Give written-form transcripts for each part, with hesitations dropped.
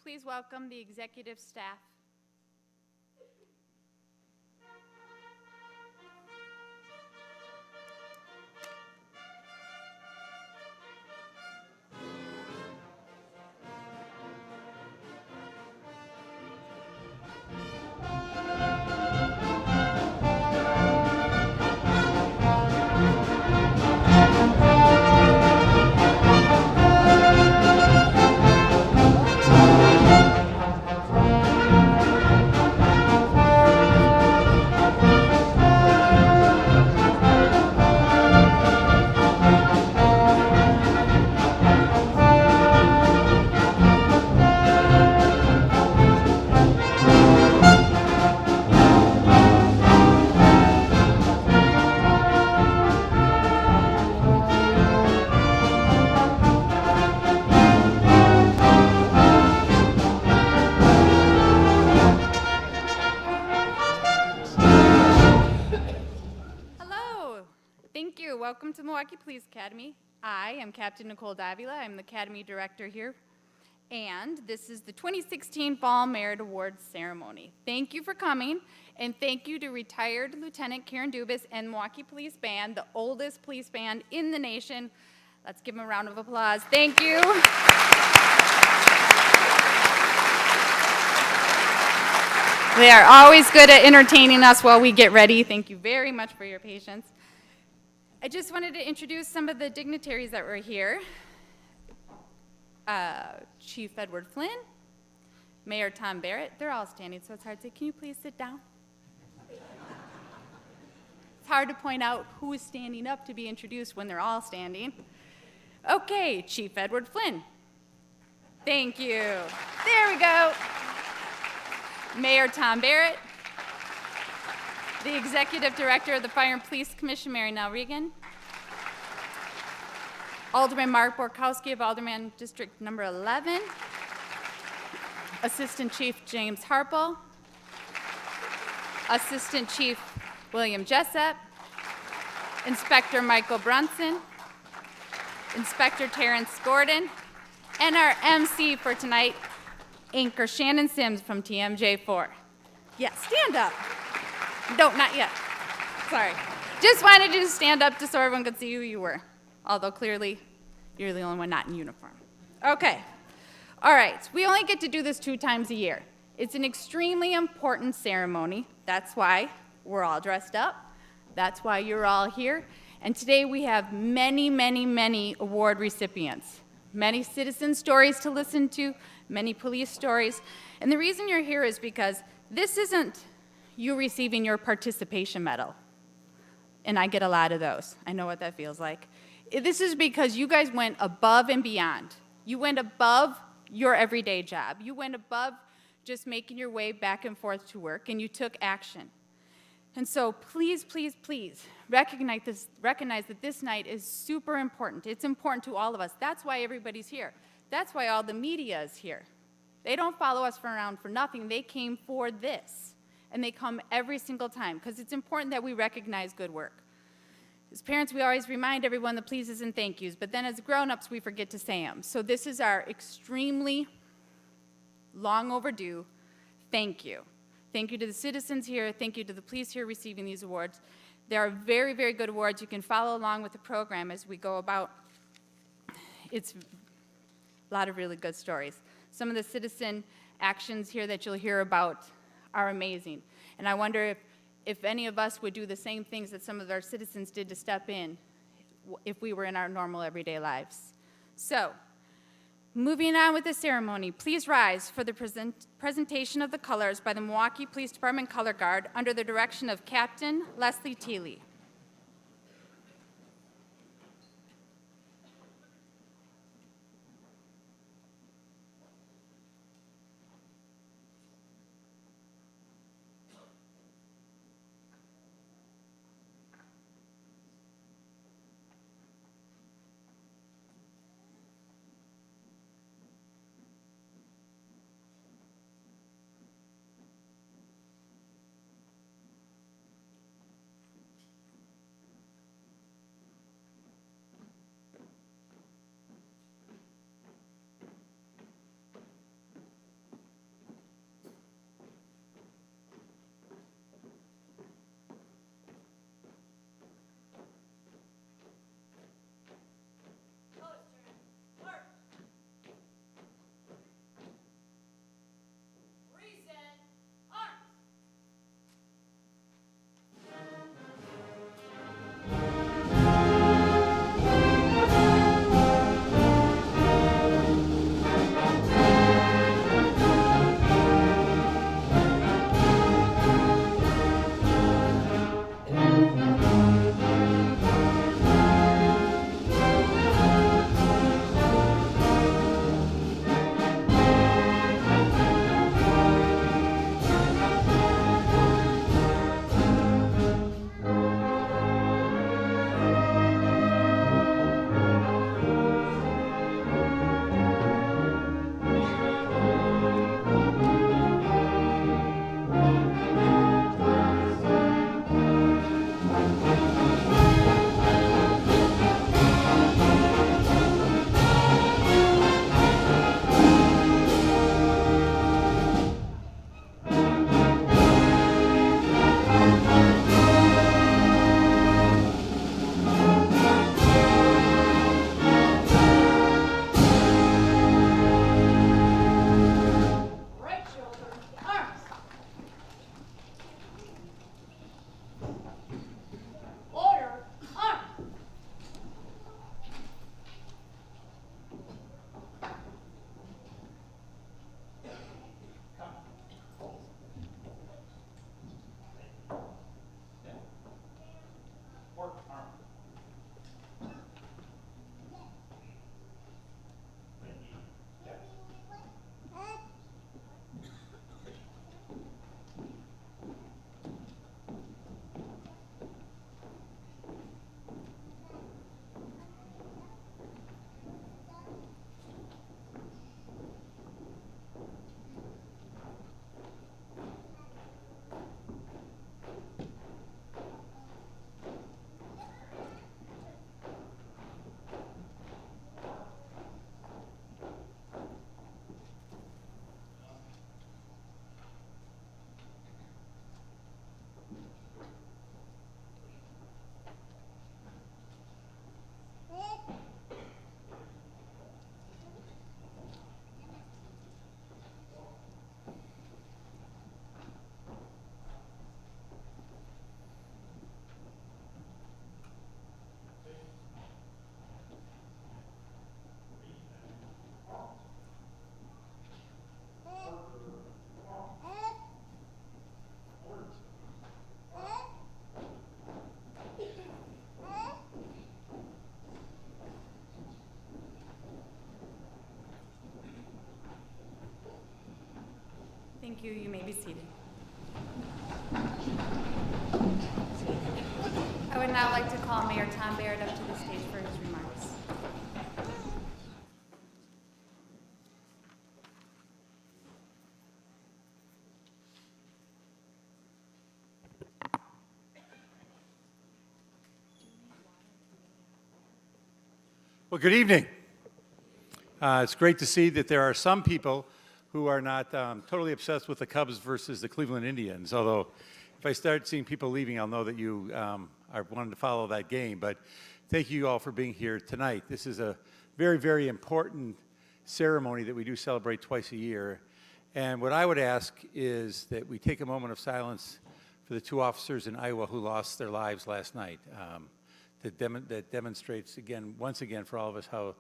please welcome the executive staff. Thank you. Welcome to Milwaukee Police Academy. I am Captain Nicole Davila. I'm the Academy Director here. And this is the 2016 Fall Merit Awards Ceremony. Thank you for coming, and thank you to retired Lieutenant Karen Dubas and Milwaukee Police Band, the oldest police band in the nation. Let's give them a round of applause. Thank you. They are always good at entertaining us while we get ready. Thank you very much for your patience. I just wanted to introduce some of the dignitaries that were here. Chief Edward Flynn, Mayor Tom Barrett. They're all standing, so it's hard to say, can you please sit down? It's hard to point out who is standing up to be introduced when they're all standing. Okay, Chief Edward Flynn. Thank you. There we go. Mayor Tom Barrett. The Executive Director of the Fire and Police Commission, Mary Nell Regan. Alderman Mark Borkowski of Alderman District Number 11. Assistant Chief James Harple. Assistant Chief William Jessup. Inspector Michael Brunson. Inspector Terrence Gordon. And our MC for tonight, Anchor Shannon Sims from TMJ4. Yeah, stand up. No, not yet. Sorry. Just wanted you to stand up just so everyone could see who you were. Although clearly, you're the only one not in uniform. Okay. All right. We only get to do this 2 times a year. It's an extremely important ceremony. That's why we're all dressed up. That's why you're all here. And today we have many, many, many award recipients. Many citizen stories to listen to, many police stories. And the reason you're here is because this isn't you receiving your participation medal. And I get a lot of those. I know what that feels like. This is because you guys went above and beyond. You went above your everyday job. You went above just making your way back and forth to work, and you took action. And so please, please, please recognize that this night is super important. It's important to all of us. That's why everybody's here. That's why all the media is here. They don't follow us around for nothing. They came for this. And they come every single time, because it's important that we recognize good work. As parents, we always remind everyone the pleases and thank yous, but then as grown-ups, we forget to say them. So this is our extremely long overdue thank you. Thank you to the citizens here. Thank you to the police here receiving these awards. There are very, very good awards. You can follow along with the program as we go about. It's a lot of really good stories. Some of the citizen actions here that you'll hear about are amazing. And I wonder if any of us would do the same things that some of our citizens did to step in if we were in our normal everyday lives. So, moving on with the ceremony, please rise for the presentation of the colors by the Milwaukee Police Department Color Guard under the direction of Captain Leslie Teeley. Thank you. You may be seated. I would now like to call Mayor Tom Baird up to the stage for his remarks. Well, good evening. It's great to see that there are some people who are not totally obsessed with the Cubs versus the Cleveland Indians, although if I start seeing people leaving, I'll know that you are wanting to follow that game. But thank you all for being here tonight. This is a very, very important ceremony that we do celebrate twice a year. And what I would ask is that we take a moment of silence for the two officers in Iowa who lost their lives last night. That demonstrates, again, once again, for all of us how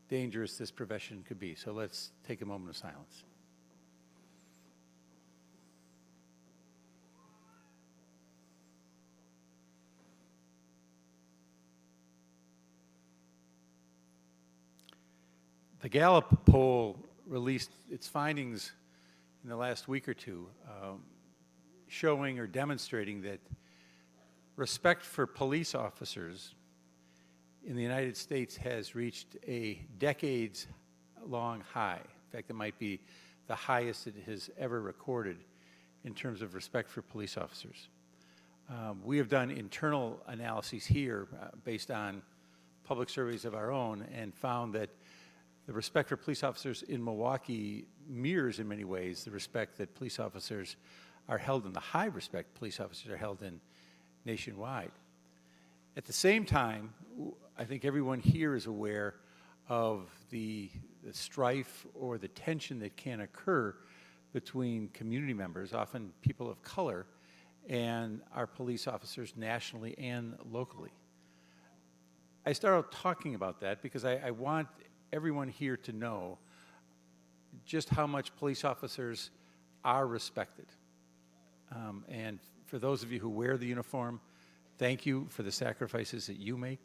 dangerous this profession could be. So let's take a moment of silence. The Gallup poll released its findings in the last week or two, showing or demonstrating that respect for police officers in the United States has reached a decades-long high. In fact, it might be the highest it has ever recorded in terms of respect for police officers. We have done internal analyses here based on public surveys of our own and found that the respect for police officers in Milwaukee mirrors in many ways the respect that police officers are held in, the high respect police officers are held in nationwide. At the same time, I think everyone here is aware of the strife or the tension that can occur between community members, often people of color, and our police officers nationally and locally. I started talking about that because I want everyone here to know just how much police officers are respected. And for those of you who wear the uniform, thank you for the sacrifices that you make.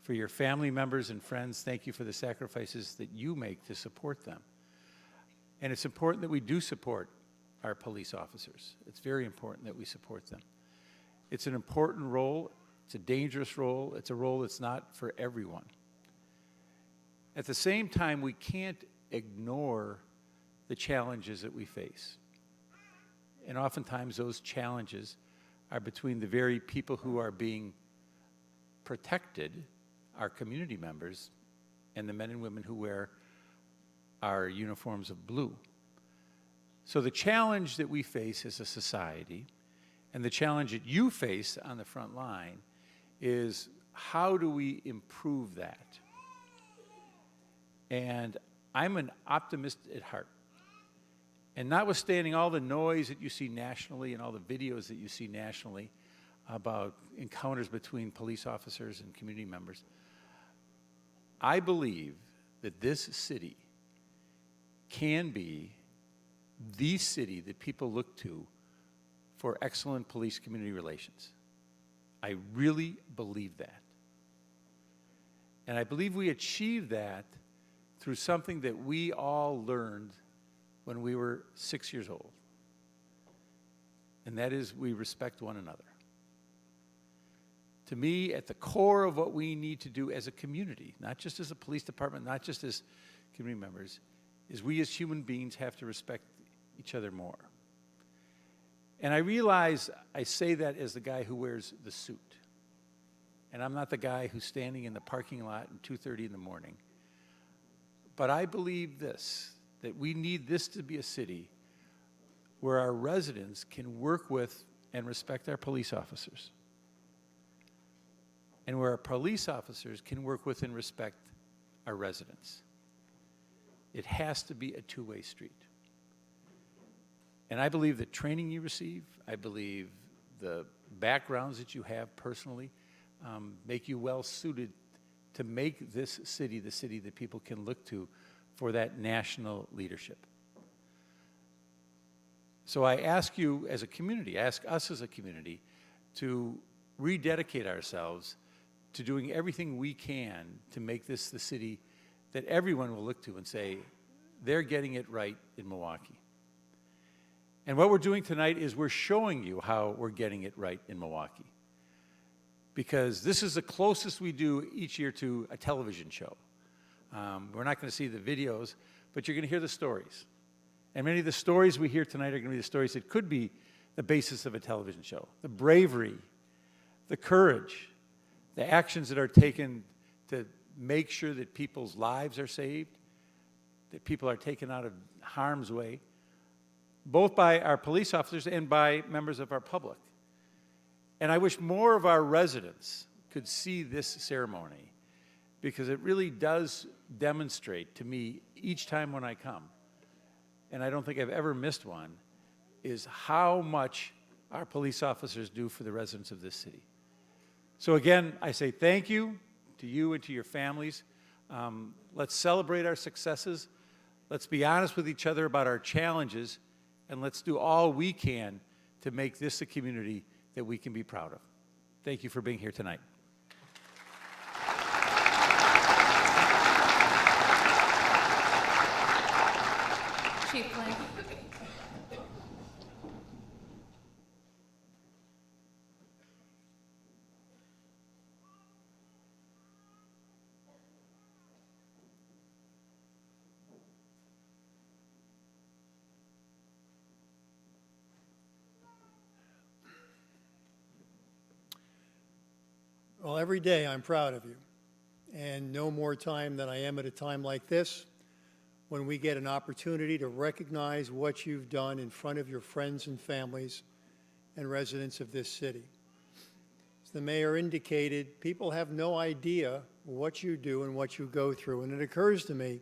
For your family members and friends, thank you for the sacrifices that you make to support them. And it's important that we do support our police officers. It's very important that we support them. It's an important role. It's a dangerous role. It's a role that's not for everyone. At the same time, we can't ignore the challenges that we face. And oftentimes those challenges are between the very people who are being protected, our community members, and the men and women who wear our uniforms of blue. So the challenge that we face as a society, and the challenge that you face on the front line, is how do we improve that? And I'm an optimist at heart. And notwithstanding all the noise that you see nationally and all the videos that you see nationally about encounters between police officers and community members, I believe that this city can be the city that people look to for excellent police-community relations. I really believe that. And I believe we achieve that through something that we all learned when we were 6 years old. And that is, we respect one another. To me, at the core of what we need to do as a community, not just as a police department, not just as community members, is we as human beings have to respect each other more. And I realize I say that as the guy who wears the suit. And I'm not the guy who's standing in the parking lot at 2:30 in the morning. But I believe this, that we need this to be a city where our residents can work with and respect our police officers. And where our police officers can work with and respect our residents. It has to be a two-way street. And I believe the training you receive, I believe the backgrounds that you have personally, make you well suited to make this city the city that people can look to for that national leadership. So I ask you as a community, ask us as a community, to rededicate ourselves to doing everything we can to make this the city that everyone will look to and say, they're getting it right in Milwaukee. And what we're doing tonight is we're showing you how we're getting it right in Milwaukee. Because this is the closest we do each year to a television show. We're not going to see the videos, but you're going to hear the stories. And many of the stories we hear tonight are going to be the stories that could be the basis of a television show. The bravery, the courage, the actions that are taken to make sure that people's lives are saved, that people are taken out of harm's way, both by our police officers and by members of our public. And I wish more of our residents could see this ceremony, because it really does demonstrate to me each time when I come, and I don't think I've ever missed one, is how much our police officers do for the residents of this city. So again, I say thank you to you and to your families. Let's celebrate our successes. Let's be honest with each other about our challenges, and let's do all we can to make this a community that we can be proud of. Thank you for being here tonight. Chief Flynn. Well, every day I'm proud of you, and no more time than I am at a time like this, when we get an opportunity to recognize what you've done in front of your friends and families and residents of this city. As the mayor indicated, people have no idea what you do and what you go through, and it occurs to me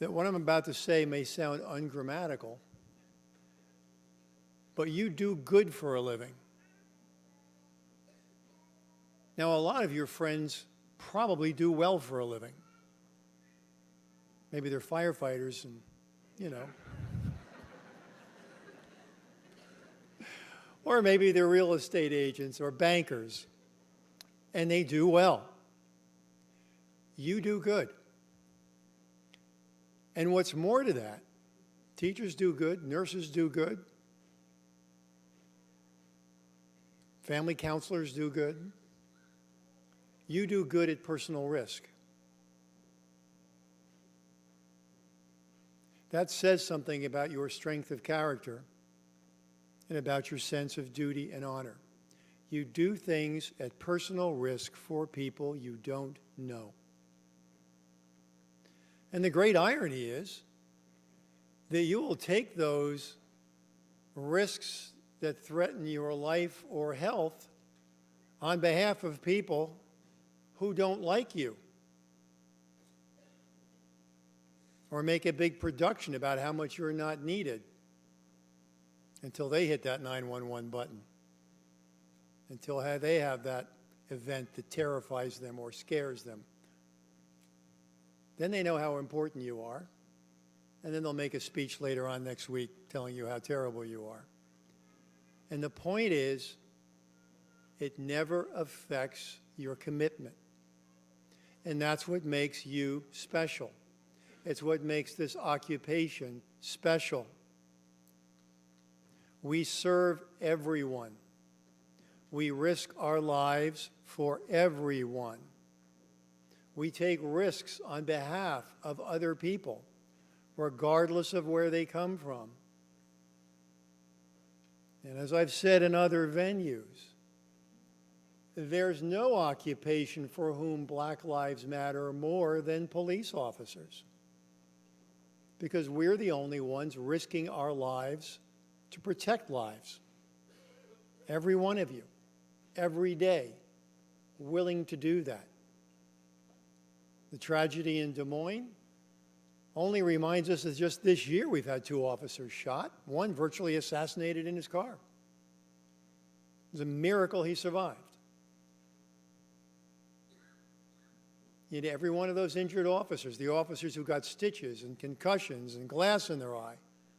that what I'm about to say may sound ungrammatical, but you do good for a living. Now, a lot of your friends probably do well for a living. Maybe they're firefighters and, you know. Or maybe they're real estate agents or bankers, and they do well. You do good. And what's more to that, teachers do good, nurses do good, family counselors do good. You do good at personal risk. That says something about your strength of character and about your sense of duty and honor. You do things at personal risk for people you don't know. And the great irony is that you will take those risks that threaten your life or health on behalf of people who don't like you, or make a big production about how much you're not needed until they hit that 911 button, until they have that event that terrifies them or scares them. Then they know how important you are, and then they'll make a speech later on next week telling you how terrible you are. And the point is, it never affects your commitment. And that's what makes you special. It's what makes this occupation special. We serve everyone. We risk our lives for everyone. We take risks on behalf of other people, regardless of where they come from. And as I've said in other venues, there's no occupation for whom Black Lives Matter more than police officers, because we're the only ones risking our lives to protect lives. Every one of you, every day, willing to do that. The tragedy in Des Moines only reminds us that just this year we've had 2 officers shot, one virtually assassinated in his car. It was a miracle he survived. Yet every one of those injured officers, the officers who got stitches and concussions and glass in their eye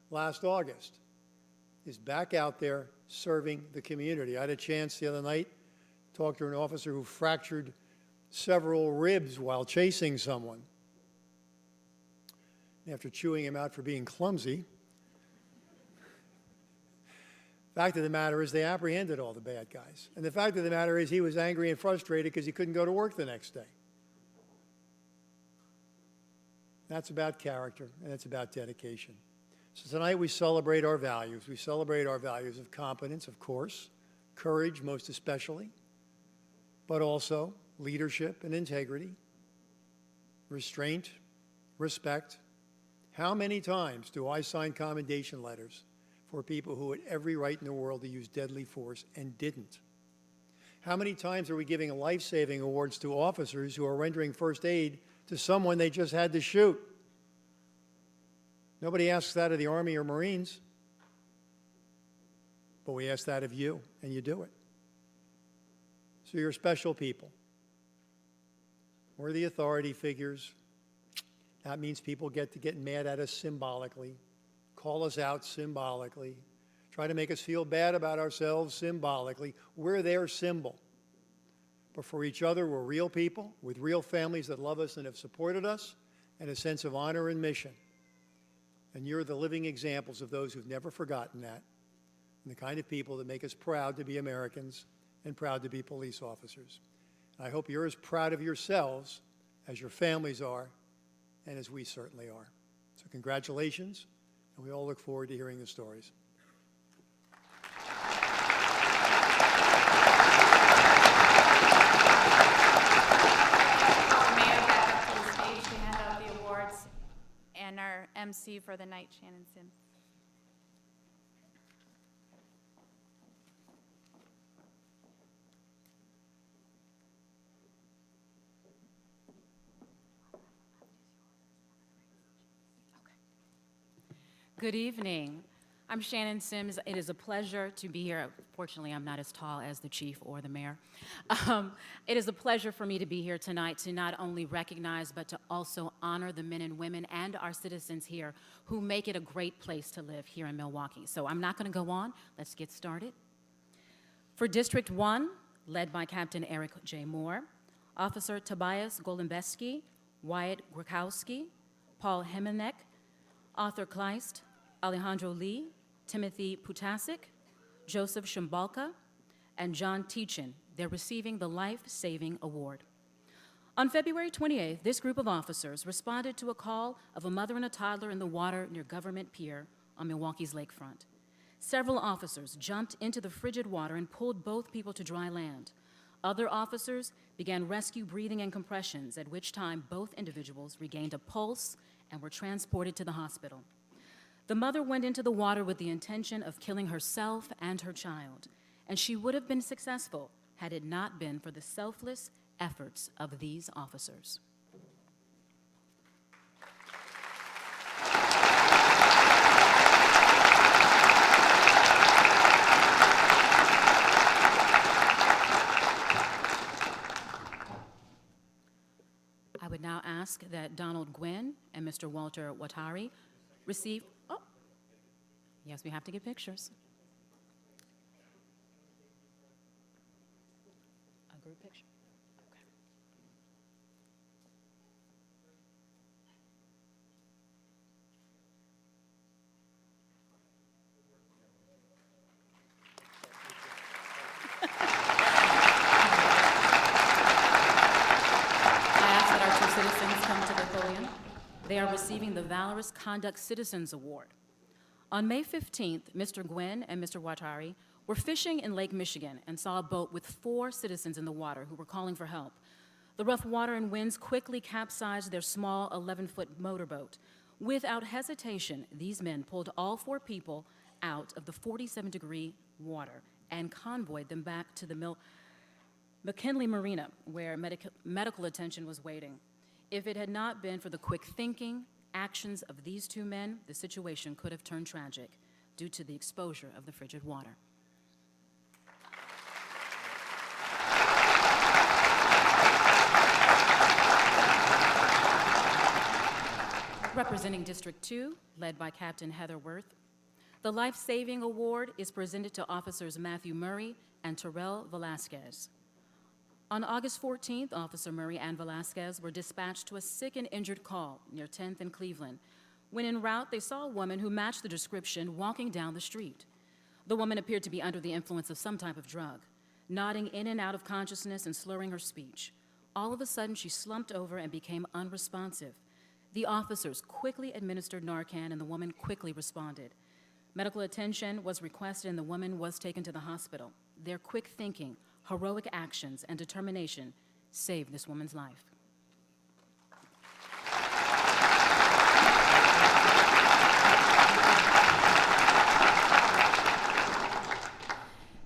last August, is back out there serving the community. I had a chance the other night to talk to an officer who fractured several ribs while chasing someone. After chewing him out for being clumsy, Fact of the matter is they apprehended all the bad guys. And the fact of the matter is he was angry and frustrated because he couldn't go to work the next day. That's about character, and it's about dedication. So tonight we celebrate our values. We celebrate our values of competence, of course, courage most especially, but also leadership and integrity, restraint, respect. How many times do I sign commendation letters for people who had every right in the world to use deadly force and didn't? How many times are we giving life-saving awards to officers who are rendering first aid to someone they just had to shoot? Nobody asks that of the Army or Marines, but we ask that of you, and you do it. So you're special people. We're the authority figures. That means people get to get mad at us symbolically, call us out symbolically, try to make us feel bad about ourselves symbolically. We're their symbol. But for each other, we're real people with real families that love us and have supported us, and a sense of honor and mission. And you're the living examples of those who've never forgotten that, and the kind of people that make us proud to be Americans and proud to be police officers. And I hope you're as proud of yourselves as your families are, and as we certainly are. So congratulations, and we all look forward to hearing the stories. Mayor, back up to the stage to hand out the awards, and our MC for the night, Shannon Sims. Good evening. I'm Shannon Sims. It is a pleasure to be here. Fortunately, I'm not as tall as the chief or the mayor. It is a pleasure for me to be here tonight to not only recognize, but to also honor the men and women and our citizens here who make it a great place to live here in Milwaukee. So I'm not going to go on. Let's get started. For District 1, led by Captain Eric J. Moore, Officer Tobias Golembeski, Wyatt Grakowski, Paul Hemenek, Arthur Kleist, Alejandro Lee, Timothy Putasik, Joseph Shimbalka, and John Teachin. They're receiving the Life-Saving Award. On February 28th, this group of officers responded to a call of a mother and a toddler in the water near Government Pier on Milwaukee's lakefront. Several officers jumped into the frigid water and pulled both people to dry land. Other officers began rescue breathing and compressions, at which time both individuals regained a pulse and were transported to the hospital. The mother went into the water with the intention of killing herself and her child, and she would have been successful had it not been for the selfless efforts of these officers. I would now ask that Donald Gwynn and Mr. Walter Watari receive, oh, yes, we have to get pictures. A group picture? Okay. Citizens come to the podium. They are receiving the Valorous Conduct Citizens Award. On May 15th, Mr. Gwynn and Mr. Watari were fishing in Lake Michigan and saw a boat with 4 citizens in the water who were calling for help. The rough water and winds quickly capsized their small 11-foot motorboat. Without hesitation, these men pulled all 4 people out of the 47-degree water and convoyed them back to the McKinley Marina, where medical attention was waiting. If it had not been for the quick thinking, actions of these 2 men, the situation could have turned tragic due to the exposure of the frigid water. Representing District 2, led by Captain Heather Worth, the Life-Saving Award is presented to Officers Matthew Murray and Terrell Velasquez. On August 14th, Officer Murray and Velasquez were dispatched to a sick and injured call near 10th and Cleveland. When en route, they saw a woman who matched the description walking down the street. The woman appeared to be under the influence of some type of drug, nodding in and out of consciousness and slurring her speech. All of a sudden, she slumped over and became unresponsive. The officers quickly administered Narcan, and the woman quickly responded. Medical attention was requested, and the woman was taken to the hospital. Their quick thinking, heroic actions, and determination saved this woman's life.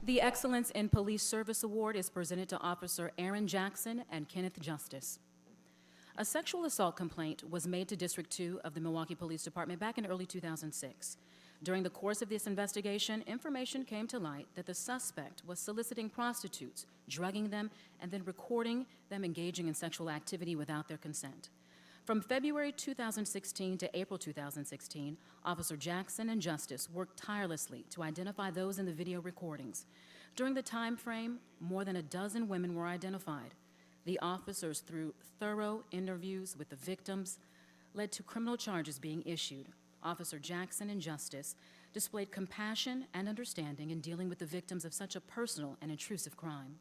The Excellence in Police Service Award is presented to Officer Aaron Jackson and Kenneth Justice. A sexual assault complaint was made to District 2 of the Milwaukee Police Department back in early 2006. During the course of this investigation, information came to light that the suspect was soliciting prostitutes, drugging them, and then recording them engaging in sexual activity without their consent. From February 2016 to April 2016, Officer Jackson and Justice worked tirelessly to identify those in the video recordings. During the time frame, more than a dozen women were identified. The officers, through thorough interviews with the victims, led to criminal charges being issued. Officer Jackson and Justice displayed compassion and understanding in dealing with the victims of such a personal and intrusive crime.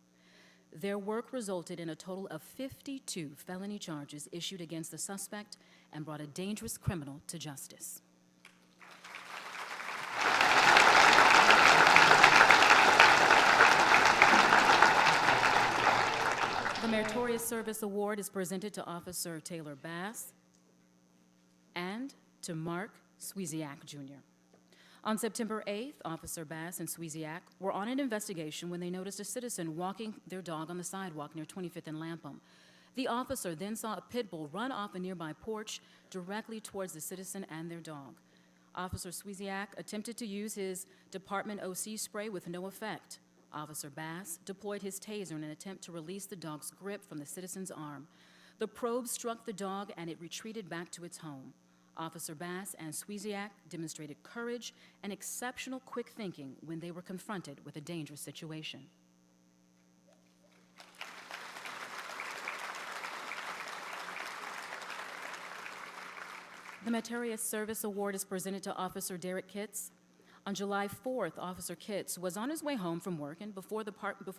Their work resulted in a total of 52 felony charges issued against the suspect and brought a dangerous criminal to justice. The Meritorious Service Award is presented to Officer Taylor Bass and to Mark Sweeziak, Jr. On September 8th, Officer Bass and Sweeziak were on an investigation when they noticed a citizen walking their dog on the sidewalk near 25th and Lapham. The officer then saw a pit bull run off a nearby porch directly towards the citizen and their dog. Officer Sweeziak attempted to use his department OC spray with no effect. Officer Bass deployed his taser in an attempt to release the dog's grip from the citizen's arm. The probe struck the dog and it retreated back to its home. Officer Bass and Sweeziak demonstrated courage and exceptional quick thinking when they were confronted with a dangerous situation. The Meritorious Service Award is presented to Officer Derek Kitts. On July 4th, Officer Kitts was on his way home from work, and before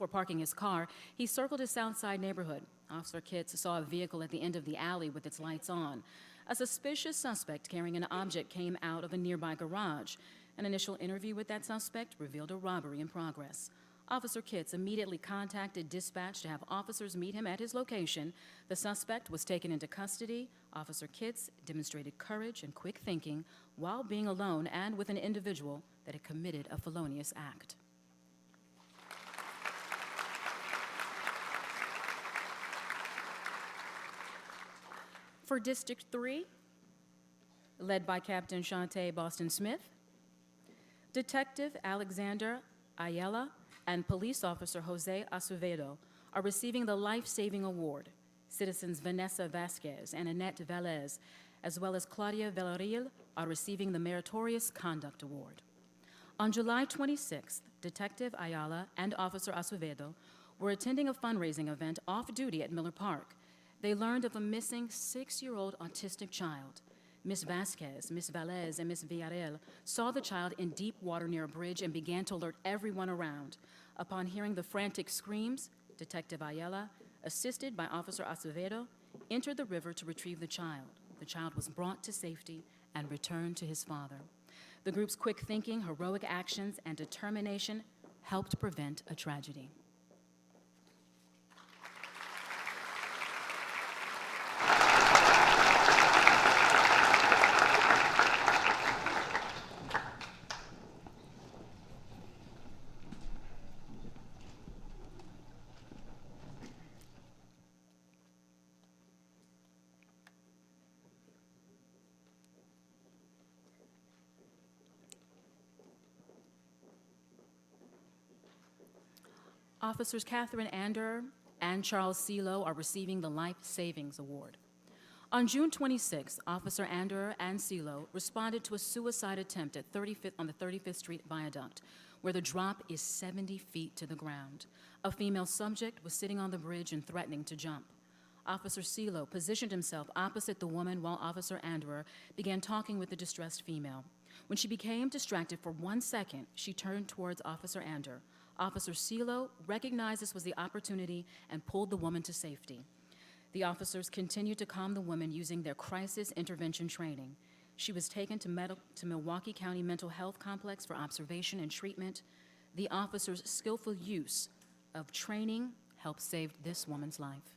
parking his car, he circled his Southside neighborhood. Officer Kitts saw a vehicle at the end of the alley with its lights on. A suspicious suspect carrying an object came out of a nearby garage. An initial interview with that suspect revealed a robbery in progress. Officer Kitts immediately contacted dispatch to have officers meet him at his location. The suspect was taken into custody. Officer Kitts demonstrated courage and quick thinking while being alone and with an individual that had committed a felonious act. For District 3, led by Captain Shantae Boston Smith, Detective Alexander Ayala and Police Officer Jose Acevedo are receiving the Life Saving Award. Citizens Vanessa Vasquez and Annette Velez, as well as Claudia Villarreal, are receiving the Meritorious Conduct Award. On July 26th, Detective Ayala and Officer Acevedo were attending a fundraising event off-duty at Miller Park. They learned of a missing 6-year-old autistic child. Ms. Vasquez, Ms. Velez, and Ms. Villarreal saw the child in deep water near a bridge and began to alert everyone around. Upon hearing the frantic screams, Detective Ayala, assisted by Officer Acevedo, entered the river to retrieve the child. The child was brought to safety and returned to his father. The group's quick thinking, heroic actions, and determination helped prevent a tragedy. Officers Catherine Ander and Charles Selo are receiving the Life Savings Award. On June 26, Officer Ander and Selo responded to a suicide attempt at 35th on the 35th Street Viaduct, where the drop is 70 feet to the ground. A female subject was sitting on the bridge and threatening to jump. Officer Selo positioned himself opposite the woman while Officer Anderer began talking with the distressed female. When she became distracted for 1 second, she turned towards Officer Ander. Officer Celo recognized this was the opportunity and pulled the woman to safety. The officers continued to calm the woman using their crisis intervention training. She was taken to Milwaukee County Mental Health Complex for observation and treatment. The officers' skillful use of training helped save this woman's life.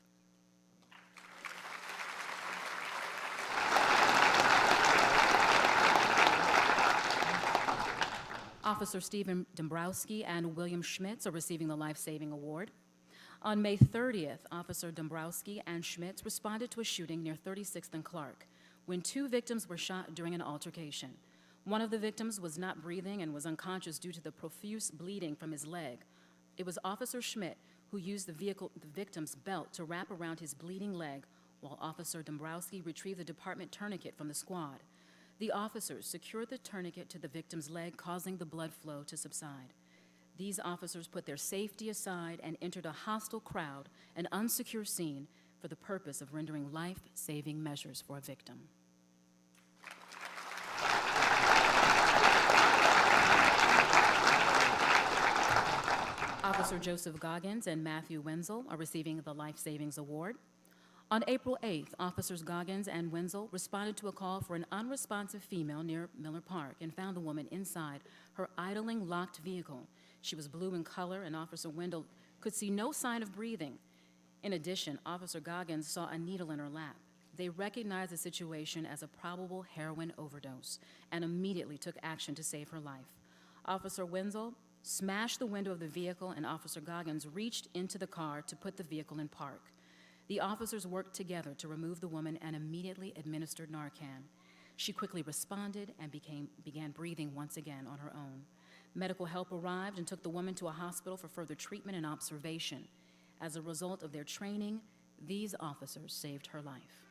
Officer Stephen Dombrowski and William Schmitz are receiving the Life Saving Award. On May 30th, Officer Dombrowski and Schmitz responded to a shooting near 36th and Clark when 2 victims were shot during an altercation. One of the victims was not breathing and was unconscious due to the profuse bleeding from his leg. It was Officer Schmidt who used the victim's belt to wrap around his bleeding leg, while Officer Dombrowski retrieved the department tourniquet from the squad. The officers secured the tourniquet to the victim's leg, causing the blood flow to subside. These officers put their safety aside and entered a hostile crowd, an unsecure scene, for the purpose of rendering life-saving measures for a victim. Officer Joseph Goggins and Matthew Wenzel are receiving the Life Savings Award. On April 8th, Officers Goggins and Wenzel responded to a call for an unresponsive female near Miller Park and found the woman inside her idling locked vehicle. She was blue in color, and Officer Wenzel could see no sign of breathing. In addition, Officer Goggins saw a needle in her lap. They recognized the situation as a probable heroin overdose and immediately took action to save her life. Officer Wenzel smashed the window of the vehicle, and Officer Goggins reached into the car to put the vehicle in park. The officers worked together to remove the woman and immediately administered Narcan. She quickly responded and began breathing once again on her own. Medical help arrived and took the woman to a hospital for further treatment and observation. As a result of their training, these officers saved her life.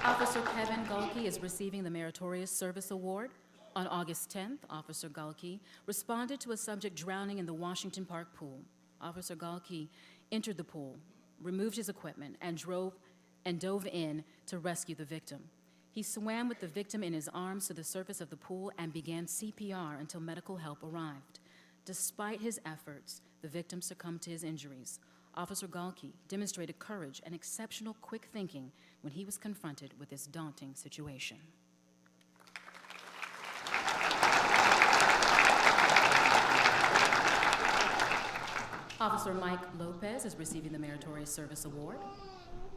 Officer Kevin Gulke is receiving the Meritorious Service Award. On August 10th, Officer Gulke responded to a subject drowning in the Washington Park pool. Officer Gulke entered the pool, removed his equipment, and dove in to rescue the victim. He swam with the victim in his arms to the surface of the pool and began CPR until medical help arrived. Despite his efforts, the victim succumbed to his injuries. Officer Gulke demonstrated courage and exceptional quick thinking when he was confronted with this daunting situation. Officer Mike Lopez is receiving the Meritorious Service Award.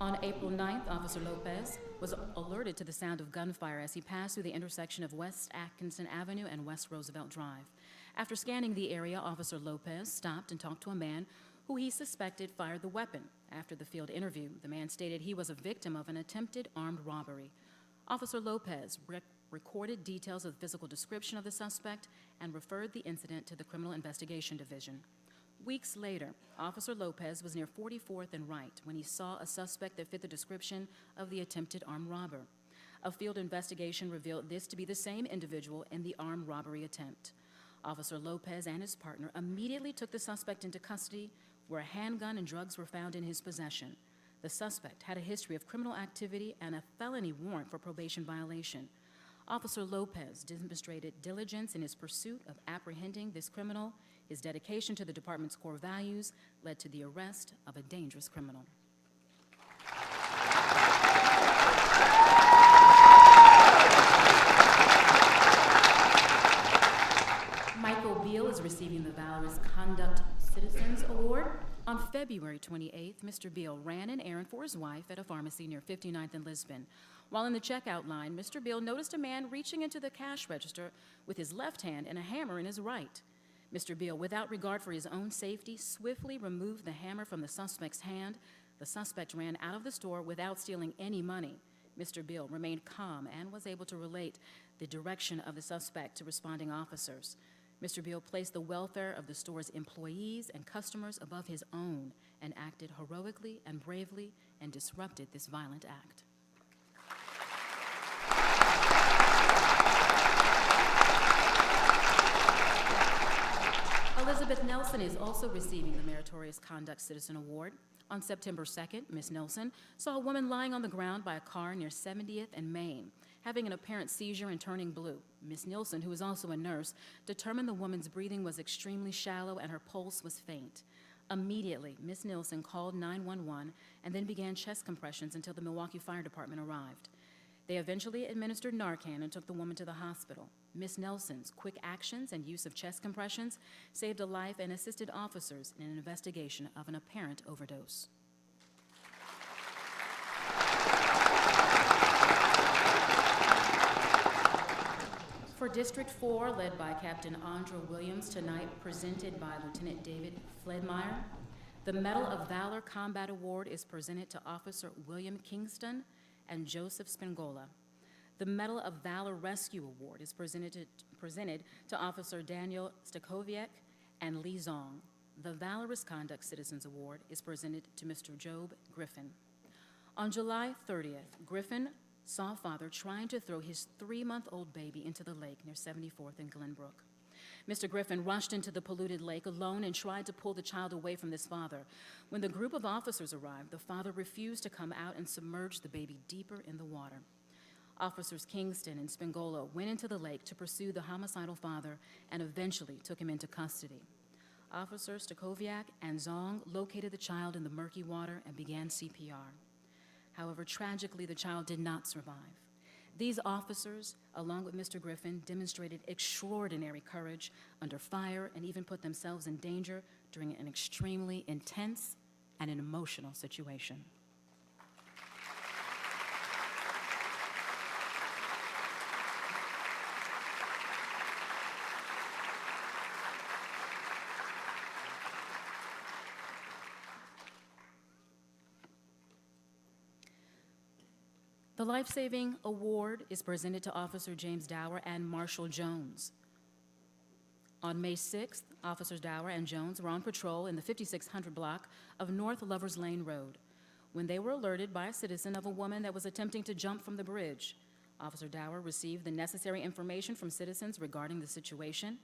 On April 9th, Officer Lopez was alerted to the sound of gunfire as he passed through the intersection of West Atkinson Avenue and West Roosevelt Drive. After scanning the area, Officer Lopez stopped and talked to a man who he suspected fired the weapon. After the field interview, the man stated he was a victim of an attempted armed robbery. Officer Lopez recorded details of the physical description of the suspect and referred the incident to the Criminal Investigation Division. Weeks later, Officer Lopez was near 44th and Wright when he saw a suspect that fit the description of the attempted armed robber. A field investigation revealed this to be the same individual in the armed robbery attempt. Officer Lopez and his partner immediately took the suspect into custody, where a handgun and drugs were found in his possession. The suspect had a history of criminal activity and a felony warrant for probation violation. Officer Lopez demonstrated diligence in his pursuit of apprehending this criminal. His dedication to the department's core values led to the arrest of a dangerous criminal. Michael Beal is receiving the Valorous Conduct Citizens Award. On February 28th, Mr. Beal ran an errand for his wife at a pharmacy near 59th and Lisbon. While in the checkout line, Mr. Beal noticed a man reaching into the cash register with his left hand and a hammer in his right. Mr. Beal, without regard for his own safety, swiftly removed the hammer from the suspect's hand. The suspect ran out of the store without stealing any money. Mr. Beal remained calm and was able to relate the direction of the suspect to responding officers. Mr. Beal placed the welfare of the store's employees and customers above his own and acted heroically and bravely and disrupted this violent act. Elizabeth Nelson is also receiving the Meritorious Conduct Citizen Award. On September 2nd, Ms. Nelson saw a woman lying on the ground by a car near 70th and Main, having an apparent seizure and turning blue. Ms. Nielsen, who is also a nurse, determined the woman's breathing was extremely shallow and her pulse was faint. Immediately, Ms. Nielsen called 911 and then began chest compressions until the Milwaukee Fire Department arrived. They eventually administered Narcan and took the woman to the hospital. Ms. Nelson's quick actions and use of chest compressions saved a life and assisted officers in an investigation of an apparent overdose. For District 4, led by Captain Andra Williams, tonight presented by Lieutenant David Fledmeyer, the Medal of Valor Combat Award is presented to Officer William Kingston and Joseph Spangola. The Medal of Valor Rescue Award is presented to Officer Daniel Stakoviak and Lee Zong. The Valorous Conduct Citizens Award is presented to Mr. Job Griffin. On July 30th, Griffin saw a father trying to throw his 3-month-old baby into the lake near 74th and Glenbrook. Mr. Griffin rushed into the polluted lake alone and tried to pull the child away from this father. When the group of officers arrived, the father refused to come out and submerged the baby deeper in the water. Officers Kingston and Spangola went into the lake to pursue the homicidal father and eventually took him into custody. Officers Stakoviak and Zong located the child in the murky water and began CPR. However, tragically, the child did not survive. These officers, along with Mr. Griffin, demonstrated extraordinary courage under fire and even put themselves in danger during an extremely intense and an emotional situation. The Life Saving Award is presented to Officer James Dower and Marshall Jones. On May 6th, Officers Dower and Jones were on patrol in the 5600 block of North Lovers Lane Road when they were alerted by a citizen of a woman that was attempting to jump from the bridge. Officer Dower received the necessary information from citizens regarding the situation.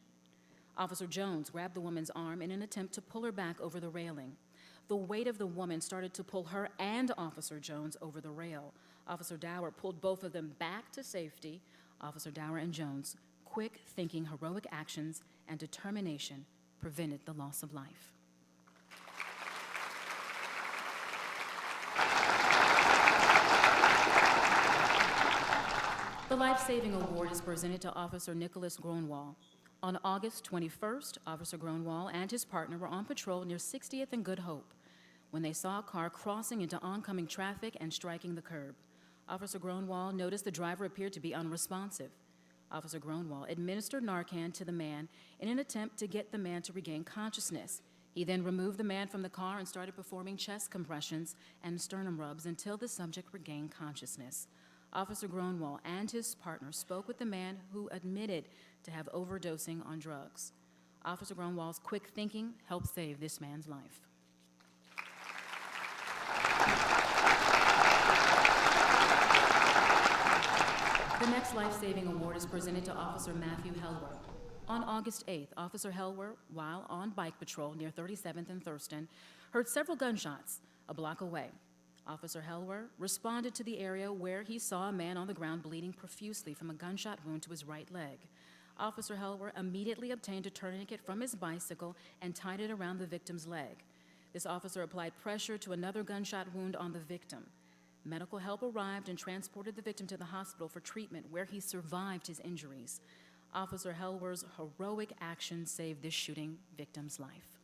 Officer Jones grabbed the woman's arm in an attempt to pull her back over the railing. The weight of the woman started to pull her and Officer Jones over the rail. Officer Dower pulled both of them back to safety. Officer Dower and Jones' quick thinking, heroic actions, and determination prevented the loss of life. The Life Saving Award is presented to Officer Nicholas Gronwall. On August 21st, Officer Gronwall and his partner were on patrol near 60th and Good Hope when they saw a car crossing into oncoming traffic and striking the curb. Officer Gronwall noticed the driver appeared to be unresponsive. Officer Gronwall administered Narcan to the man in an attempt to get the man to regain consciousness. He then removed the man from the car and started performing chest compressions and sternum rubs until the subject regained consciousness. Officer Gronwall and his partner spoke with the man who admitted to have overdosing on drugs. Officer Gronwall's quick thinking helped save this man's life. The next life-saving award is presented to Officer Matthew Helwer. On August 8th, Officer Helwer, while on bike patrol near 37th and Thurston, heard several gunshots a block away. Officer Helwer responded to the area where he saw a man on the ground bleeding profusely from a gunshot wound to his right leg. Officer Helwer immediately obtained a tourniquet from his bicycle and tied it around the victim's leg. This officer applied pressure to another gunshot wound on the victim. Medical help arrived and transported the victim to the hospital for treatment, where he survived his injuries. Officer Helwer's heroic action saved this shooting victim's life.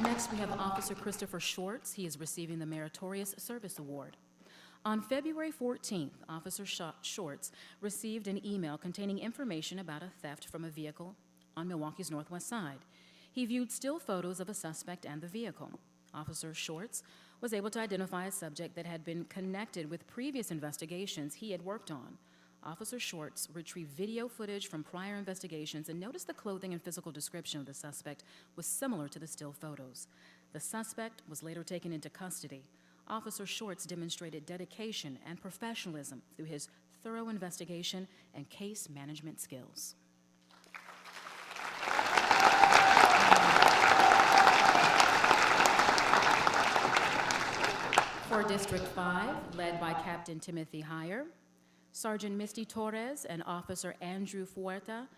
Next, we have Officer Christopher Schwartz. He is receiving the Meritorious Service Award. On February 14th, Officer Schwartz received an email containing information about a theft from a vehicle on Milwaukee's northwest side. He viewed still photos of a suspect and the vehicle. Officer Schwartz was able to identify a subject that had been connected with previous investigations he had worked on. Officer Schwartz retrieved video footage from prior investigations and noticed the clothing and physical description of the suspect was similar to the still photos. The suspect was later taken into custody. Officer Schwartz demonstrated dedication and professionalism through his thorough investigation and case management skills. District 5, led by Captain Timothy Heyer, Sergeant Misty Torres and Officer Andrew Fuerta,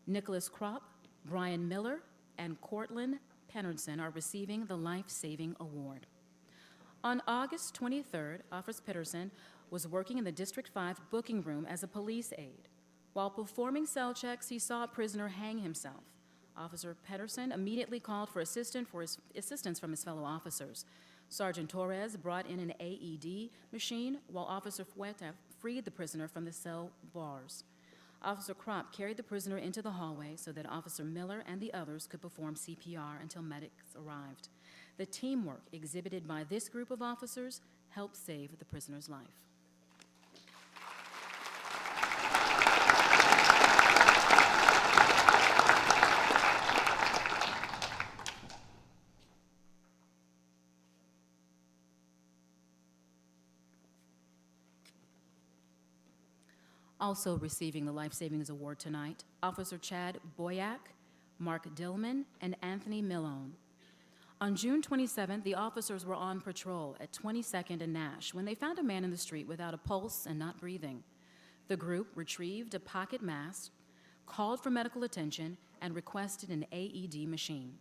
Nicholas Kropp, Brian Miller, and Cortland Pennerson are receiving the Life Saving Award. On August 23rd, Officer Peterson was working in the District 5 booking room as a police aide. While performing cell checks, he saw a prisoner hang himself. Officer Peterson immediately called for assistance from his fellow officers. Sergeant Torres brought in an AED machine, while Officer Fuerta freed the prisoner from the cell bars. Officer Kropp carried the prisoner into the hallway so that Officer Miller and the others could perform CPR until medics arrived. The teamwork exhibited by this group of officers helped save the prisoner's life. Also receiving the Life Savings Award tonight, Officer Chad Boyack, Mark Dillman, and Anthony Milone. On June 27th, the officers were on patrol at 22nd and Nash when they found a man in the street without a pulse and not breathing. The group retrieved a pocket mask, called for medical attention, and requested an AED machine.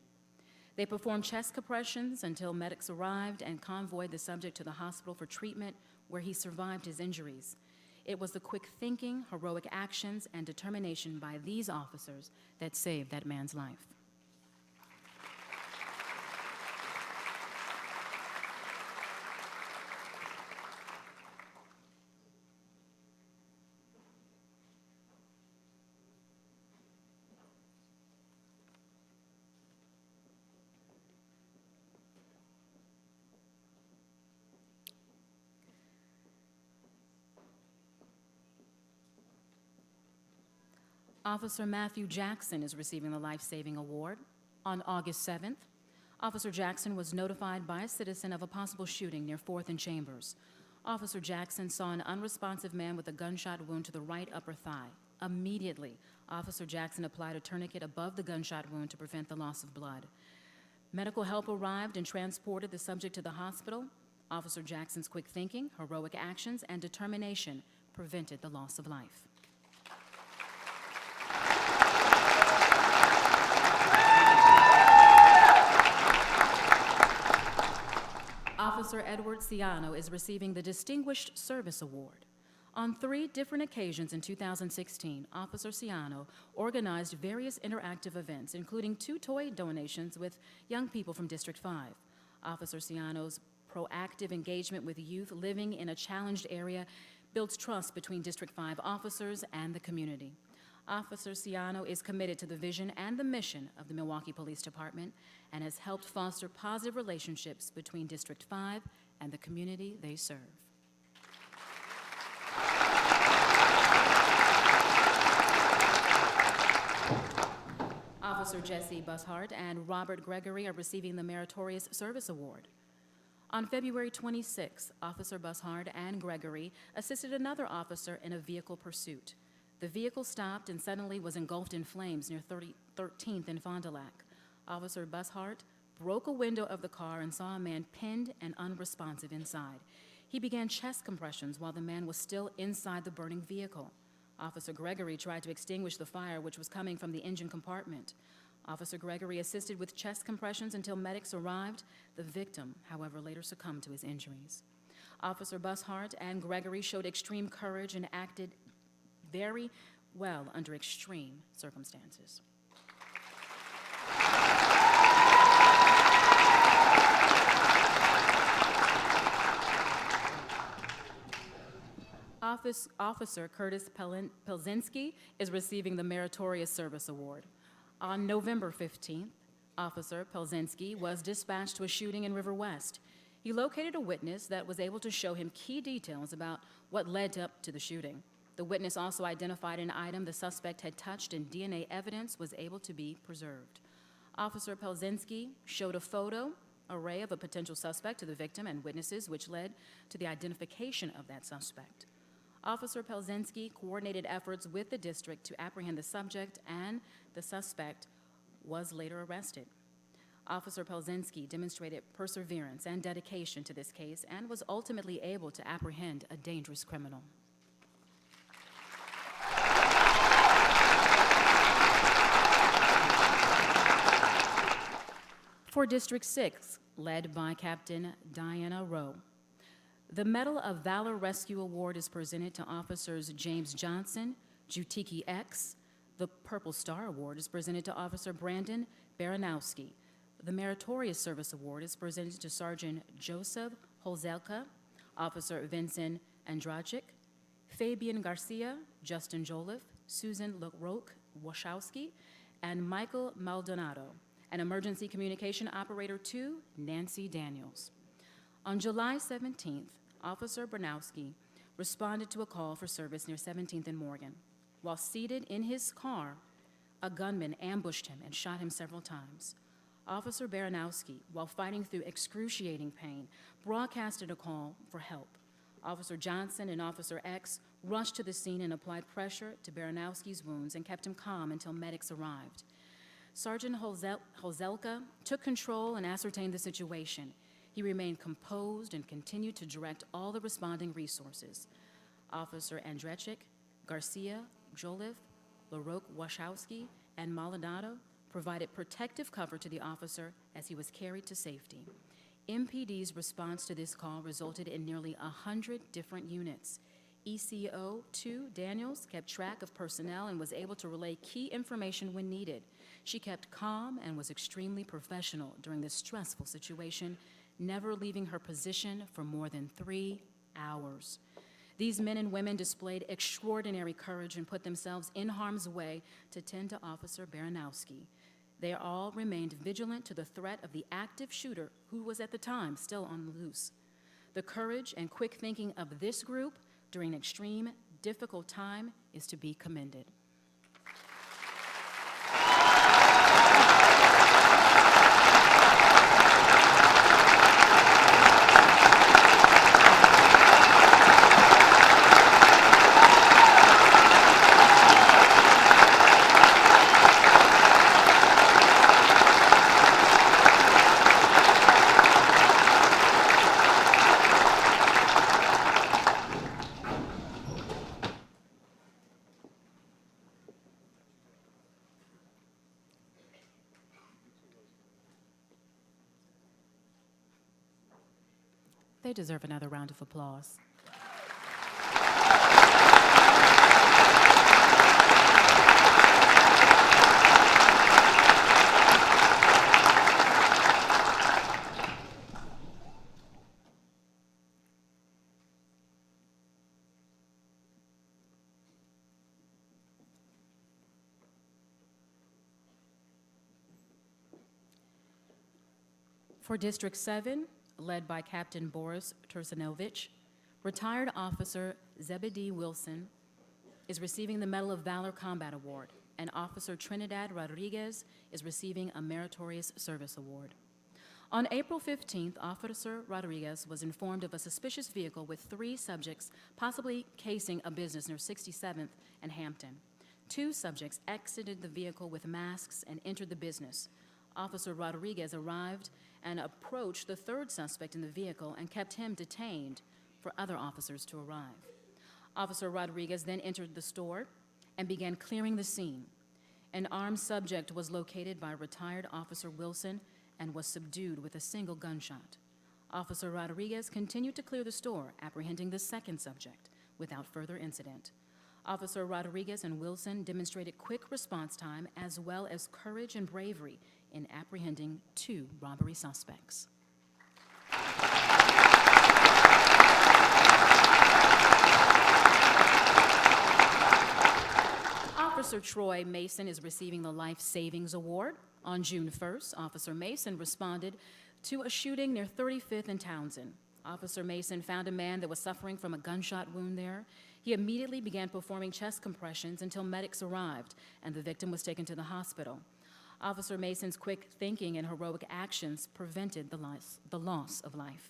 They performed chest compressions until medics arrived and convoyed the subject to the hospital for treatment, where he survived his injuries. It was the quick thinking, heroic actions, and determination by these officers that saved that man's life. Officer Matthew Jackson is receiving the Life Saving Award. On August 7th, Officer Jackson was notified by a citizen of a possible shooting near 4th and Chambers. Officer Jackson saw an unresponsive man with a gunshot wound to the right upper thigh. Immediately, Officer Jackson applied a tourniquet above the gunshot wound to prevent the loss of blood. Medical help arrived and transported the subject to the hospital. Officer Jackson's quick thinking, heroic actions, and determination prevented the loss of life. Officer Edward Ciano is receiving the Distinguished Service Award. On 3 different occasions in 2016, Officer Ciano organized various interactive events, including 2 toy donations with young people from District 5. Officer Ciano's proactive engagement with youth living in a challenged area builds trust between District 5 officers and the community. Officer Ciano is committed to the vision and the mission of the Milwaukee Police Department and has helped foster positive relationships between District 5 and the community they serve. Officer Jesse Bushart and Robert Gregory are receiving the Meritorious Service Award. On February 26, Officer Bushart and Gregory assisted another officer in a vehicle pursuit. The vehicle stopped and suddenly was engulfed in flames near 13th and Fond du Lac. Officer Bushart broke a window of the car and saw a man pinned and unresponsive inside. He began chest compressions while the man was still inside the burning vehicle. Officer Gregory tried to extinguish the fire, which was coming from the engine compartment. Officer Gregory assisted with chest compressions until medics arrived. The victim, however, later succumbed to his injuries. Officer Bushart and Gregory showed extreme courage and acted very well under extreme circumstances. Officer Curtis Pelzinski is receiving the Meritorious Service Award. On November 15th, Officer Pelzinski was dispatched to a shooting in River West. He located a witness that was able to show him key details about what led up to the shooting. The witness also identified an item the suspect had touched, and DNA evidence was able to be preserved. Officer Pelzinski showed a photo array of a potential suspect to the victim and witnesses, which led to the identification of that suspect. Officer Pelzinski coordinated efforts with the district to apprehend the subject, and the suspect was later arrested. Officer Pelzinski demonstrated perseverance and dedication to this case and was ultimately able to apprehend a dangerous criminal. For District 6, led by Captain Diana Rowe, the Medal of Valor Rescue Award is presented to Officers James Johnson, Jutiki X. The Purple Star Award is presented to Officer Brandon Baranowski. The Meritorious Service Award is presented to Sergeant Joseph Holzelka, Officer Vincent Andrachik, Fabian Garcia, Justin Joliffe, Susan LaRoque Wachowski, and Michael Maldonado. And Emergency Communication Operator 2, Nancy Daniels. On July 17th, Officer Baranowski responded to a call for service near 17th and Morgan. While seated in his car, a gunman ambushed him and shot him several times. Officer Baranowski, while fighting through excruciating pain, broadcasted a call for help. Officer Johnson and Officer X rushed to the scene and applied pressure to Baranowski's wounds and kept him calm until medics arrived. Sergeant Holzelka took control and ascertained the situation. He remained composed and continued to direct all the responding resources. Officer Andrechik, Garcia, Joliffe, LaRoque Wachowski, and Maldonado provided protective cover to the officer as he was carried to safety. MPD's response to this call resulted in nearly 100 different units. ECO 2 Daniels kept track of personnel and was able to relay key information when needed. She kept calm and was extremely professional during this stressful situation, never leaving her position for more than 3 hours. These men and women displayed extraordinary courage and put themselves in harm's way to tend to Officer Baranowski. They all remained vigilant to the threat of the active shooter, who was at the time still on the loose. The courage and quick thinking of this group during an extreme, difficult time is to be commended. They deserve another round of applause. For District 7, led by Captain Boris Tursinovich, retired officer Zebedee Wilson is receiving the Medal of Valor Combat Award, and Officer Trinidad Rodriguez is receiving a Meritorious Service Award. On April 15th, Officer Rodriguez was informed of a suspicious vehicle with 3 subjects possibly casing a business near 67th and Hampton. 2 subjects exited the vehicle with masks and entered the business. Officer Rodriguez arrived and approached the 3rd suspect in the vehicle and kept him detained for other officers to arrive. Officer Rodriguez then entered the store and began clearing the scene. An armed subject was located by retired Officer Wilson and was subdued with a single gunshot. Officer Rodriguez continued to clear the store, apprehending the 2nd subject without further incident. Officer Rodriguez and Wilson demonstrated quick response time as well as courage and bravery in apprehending 2 robbery suspects. Officer Troy Mason is receiving the Life Savings Award. On June 1st, Officer Mason responded to a shooting near 35th and Townsend. Officer Mason found a man that was suffering from a gunshot wound there. He immediately began performing chest compressions until medics arrived and the victim was taken to the hospital. Officer Mason's quick thinking and heroic actions prevented the loss of life.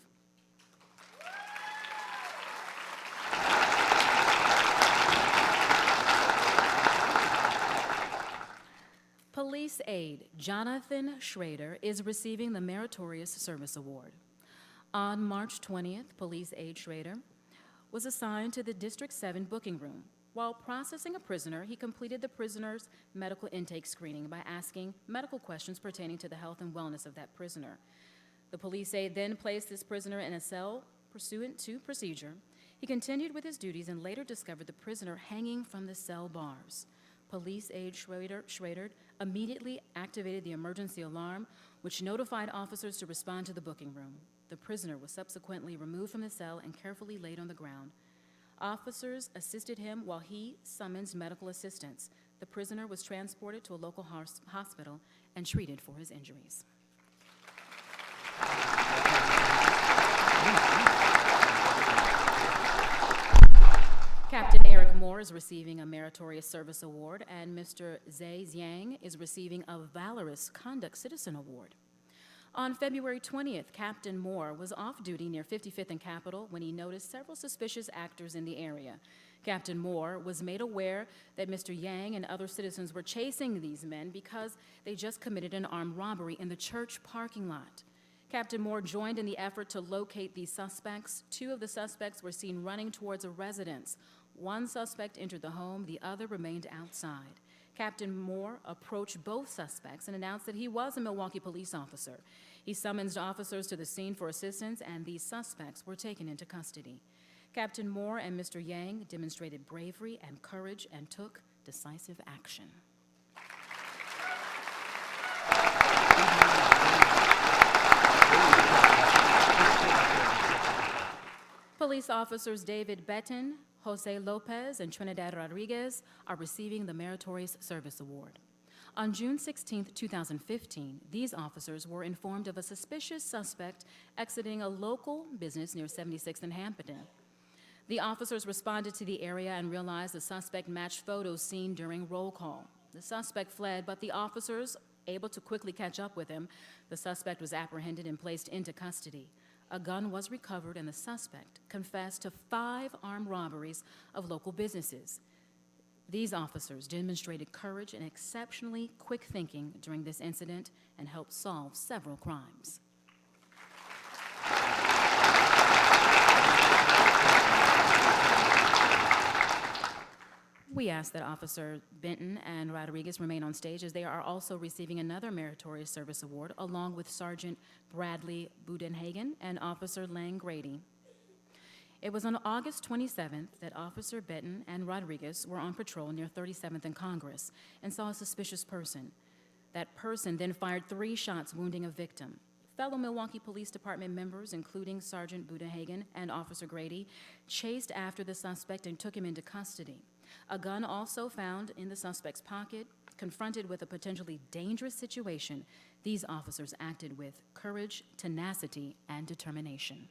Police aide Jonathan Schrader is receiving the Meritorious Service Award. On March 20th, Police aide Schrader was assigned to the District 7 booking room. While processing a prisoner, he completed the prisoner's medical intake screening by asking medical questions pertaining to the health and wellness of that prisoner. The police aide then placed this prisoner in a cell pursuant to procedure. He continued with his duties and later discovered the prisoner hanging from the cell bars. Police aide Schrader immediately activated the emergency alarm, which notified officers to respond to the booking room. The prisoner was subsequently removed from the cell and carefully laid on the ground. Officers assisted him while he summoned medical assistance. The prisoner was transported to a local hospital and treated for his injuries. Captain Eric Moore is receiving a Meritorious Service Award, and Mr. Zhe Zhang is receiving a Valorous Conduct Citizen Award. On February 20th, Captain Moore was off duty near 55th and Capitol when he noticed several suspicious actors in the area. Captain Moore was made aware that Mr. Yang and other citizens were chasing these men because they just committed an armed robbery in the church parking lot. Captain Moore joined in the effort to locate these suspects. Two of the suspects were seen running towards a residence. One suspect entered the home, the other remained outside. Captain Moore approached both suspects and announced that he was a Milwaukee police officer. He summoned officers to the scene for assistance, and these suspects were taken into custody. Captain Moore and Mr. Yang demonstrated bravery and courage and took decisive action. Police officers David Betton, Jose Lopez, and Trinidad Rodriguez are receiving the Meritorious Service Award. On June 16, 2015, these officers were informed of a suspicious suspect exiting a local business near 76th and Hampton. The officers responded to the area and realized the suspect matched photos seen during roll call. The suspect fled, but the officers, able to quickly catch up with him, the suspect was apprehended and placed into custody. A gun was recovered, and the suspect confessed to 5 armed robberies of local businesses. These officers demonstrated courage and exceptionally quick thinking during this incident and helped solve several crimes. We ask that Officer Benton and Rodriguez remain on stage, as they are also receiving another Meritorious Service Award, along with Sergeant Bradley Budenhagen and Officer Lang Grady. It was on August 27th that Officer Benton and Rodriguez were on patrol near 37th and Congress and saw a suspicious person. That person then fired 3 shots, wounding a victim. Fellow Milwaukee Police Department members, including Sergeant Budenhagen and Officer Grady, chased after the suspect and took him into custody. A gun also found in the suspect's pocket. Confronted with a potentially dangerous situation, these officers acted with courage, tenacity, and determination.